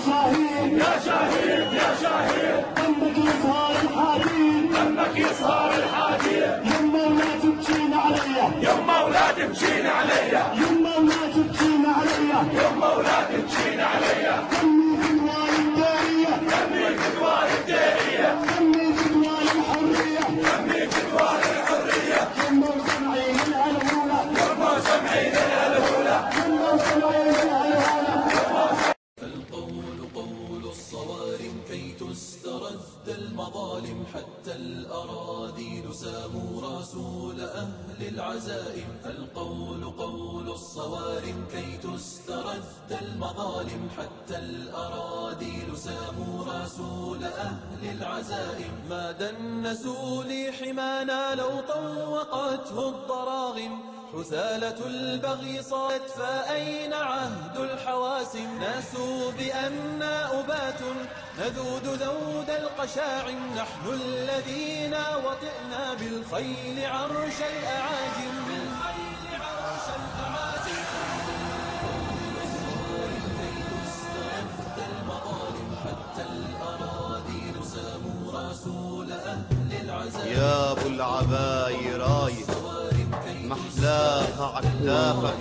شهيد يا شهيد يا شهيد، دمك يصهر الحديد، دمك يصهر الحديد. يما ولا تبكين عليا، يما ولا تبكين عليا، يما ولا تبكين عليا، يما ولا تبكين عليا. دمي فدوى الدارية، دمي فدوى الدارية، دمي فدوى الحرية، دمي فدوى الحرية. يما وسمعين الهلهولة، يما سمعين الهلهولة، يما وسمعين الهلهولة. القول قول الصوارم كي تسترد المظالم، حتى الأراضي ساموا رسول أهل العزائم. القول قول الصوارم كي تسترد المظالم، حتى الأراضي ساموا رسول أهل العزائم. ما دنسوا لي حمانا لو طوقته الضراغم، حثالة البغي صارت فأين عهد الحواسم. ناسوا بأننا أبات نذود ذود القشاعم، نحن الذين وطئنا بالخيل عرش الأعاجم. حتى الأراضي ساموا رسول أهل العزائم. يا ابو العبايراي محلاها عكتافك،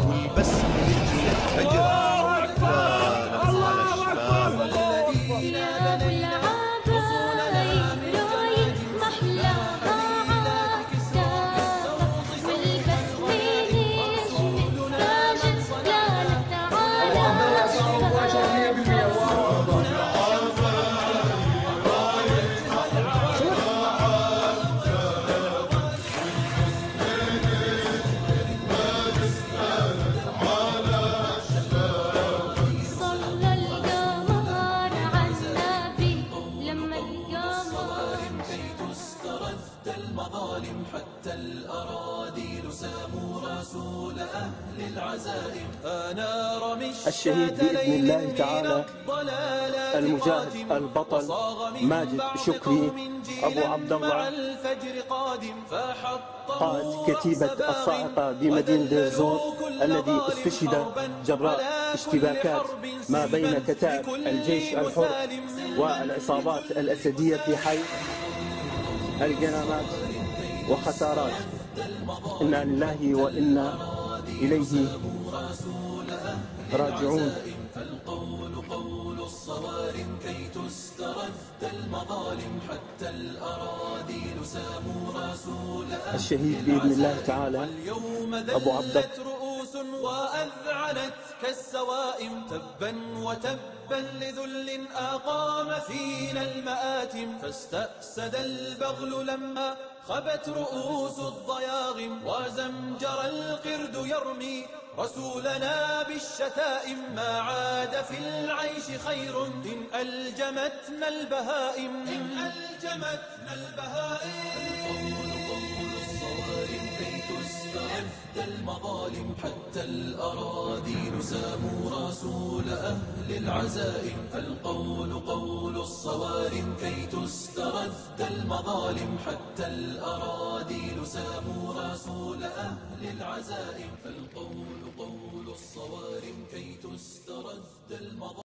والبسمة يجي الحجر كانت على شفافك. يا ابو العبايراي محلاها عكتافك، والبسمة يجي الحجر كانت على شفافك. المظالم، حتى الأراضي ساموا رسول أهل العزائم. أنا رمشت الشهيد بإذن الله تعالى المجاهد البطل ماجد شكري أبو عبد الله، قائد كتيبة الصاعقة بمدينة دير الزور، الذي استشهد جراء اشتباكات ما بين كتائب الجيش الحر والعصابات الأسدية في حي الجنامات وخسارات. إنا لله وإنا إليه راجعون. القول قول الصوارم كي تسترد المظالم، حتى الأراضي ساموا رسول أهل الشهيد بإذن الله تعالى أبو عبد رؤوس وأذعنت كالسوائم. تبا وتبا لذل أقام فينا المآتم، فاستأسد البغل لما خبت رؤوس الضياغم. وزمجر القرد يرمي رسولنا بالشتائم، ما عاد في العيش خير إن ألجمتنا البهائم، إن ألجمتنا البهائم. قول الصوارم كي تسترد المظالم، حتى الأراضي ساموا رسول أهل العزائم. القول قول الصوارم كي تسترد المظالم، حتى الأراضي ساموا رسول أهل العزائم. القول قول الصوارم كي تسترد المظالم.